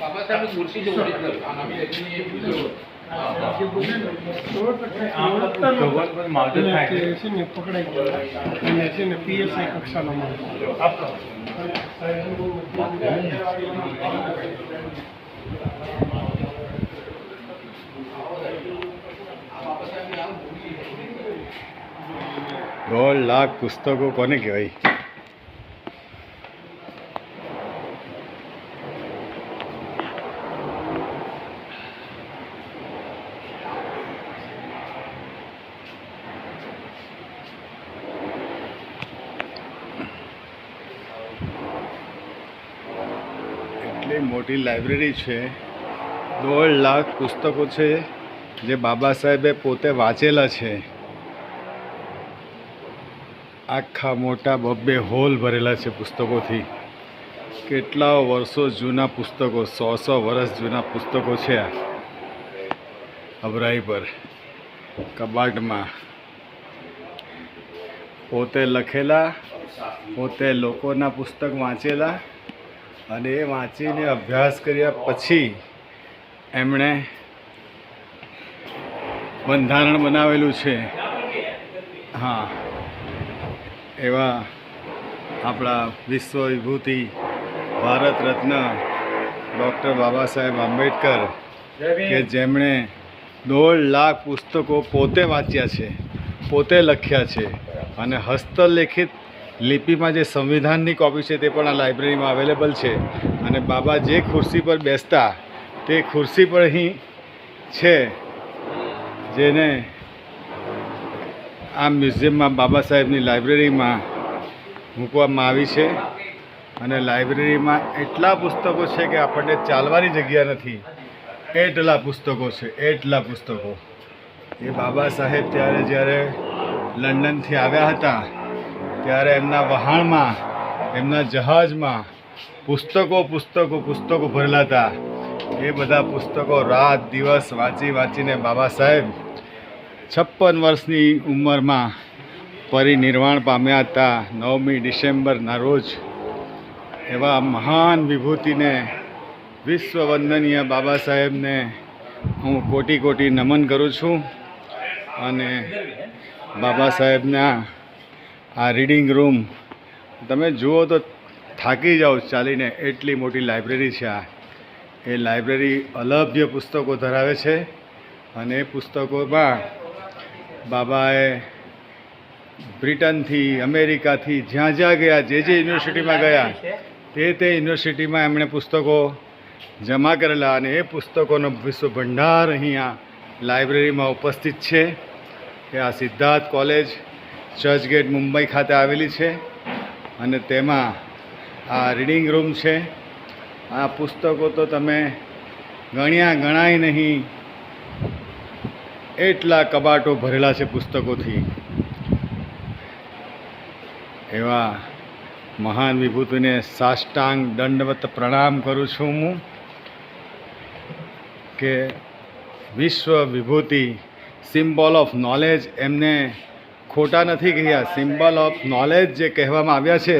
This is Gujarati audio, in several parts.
बाबा साहब कुर्सी जो ओरिजिनल PSI કક્ષાનો દોઢ લાખ પુસ્તકો કોને કહેવાય? એટલી મોટી લાઇબ્રેરી છે, 1.5 લાખ પુસ્તકો છે જે બાબા સાહેબે પોતે વાંચેલા છે. આખા મોટા 2 હોલ ભરેલા છે પુસ્તકોથી. કેટલા વર્ષો જૂના પુસ્તકો, 100 વર્ષ જૂના પુસ્તકો છે આ અભરાઈ પર કબાટમાં. પોતે લખેલા, પોતે લોકોના પુસ્તક વાંચેલા અને એ વાંચીને અભ્યાસ કર્યા પછી એમણે બંધારણ બનાવેલું છે. હા, એવા આપણા વિશ્વ વિભૂતિ ભારત રત્ન ડૉક્ટર બાબા સાહેબ આંબેડકર કે જેમણે 1.5 લાખ પુસ્તકો પોતે વાંચ્યા છે, પોતે લખ્યા છે અને હસ્તલેખિત લિપિમાં જે સંવિધાનની કોપી છે તે પણ આ લાઇબ્રેરીમાં અવેલેબલ છે. અને બાબા જે ખુરશી પર બેસતા તે ખુરશી પર અહીં છે, જેને આ મ્યુઝિયમમાં બાબા સાહેબની લાઇબ્રેરીમાં મૂકવામાં આવી છે. અને લાઇબ્રેરીમાં એટલા પુસ્તકો છે કે આપણને ચાલવાની જગ્યા નથી, એટલા પુસ્તકો છે, એટલા પુસ્તકો. એ બાબા સાહેબ ત્યારે જ્યારે લંડનથી આવ્યા હતા ત્યારે એમના વહાણમાં, એમના જહાજમાં પુસ્તકો ભરેલા હતા. એ બધા પુસ્તકો રાત દિવસ વાંચીને બાબા સાહેબ 56 વર્ષની ઉંમરમાં પરિનિર્વાણ પામ્યા હતા 9મી ડિસેમ્બરના રોજ. એવા મહાન વિભૂતિને, વિશ્વવંદનીય બાબા સાહેબને હું કોટી કોટી નમન કરું છું. અને બાબા સાહેબના આ રીડિંગ રૂમ તમે જુઓ તો થાકી જાઓ ચાલીને, એટલી મોટી લાઇબ્રેરી છે આ. એ લાઇબ્રેરી અલભ્ય પુસ્તકો ધરાવે છે અને એ પુસ્તકોમાં બાબાએ બ્રિટનથી, અમેરિકાથી જ્યાં જ્યાં ગયા, જે યુનિવર્સિટીમાં ગયા તે યુનિવર્સિટીમાં એમણે પુસ્તકો જમા કરેલા અને એ પુસ્તકોનો વિશ્વ ભંડાર અહીંયા લાઇબ્રેરીમાં ઉપસ્થિત છે. કે આ સિદ્ધાર્થ કોલેજ ચર્ચગેટ મુંબઈ ખાતે આવેલી છે અને તેમાં આ રીડિંગ રૂમ છે. આ પુસ્તકો તો તમે ગણાય નહીં, એટલા કબાટો ભરેલા છે પુસ્તકોથી. એવા મહાન વિભૂતિને સાષ્ટાંગ દંડવત પ્રણામ કરું છું હું. કે વિશ્વ વિભૂતિ, સિમ્બોલ ઓફ નોલેજ, એમને ખોટા નથી કહ્યા. સિમ્બોલ ઓફ નોલેજ જે કહેવામાં આવ્યા છે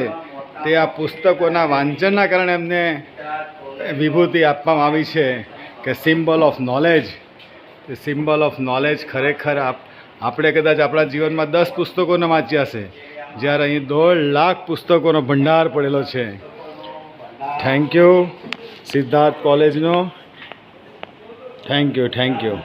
તે આ પુસ્તકોના વાંચનના કારણે એમને વિભૂતિ આપવામાં આવી છે કે symbol of knowledge. A symbol of knowledge ખરેખર આપણે કદાચ આપણા જીવનમાં 10 પુસ્તકોને વાંચ્યા છે, જ્યારે અહીં 1.5 લાખ પુસ્તકોનો ભંડાર પડેલો છે. થેન્ક યુ સિદ્ધાર્થ કોલેજનો. Thank you.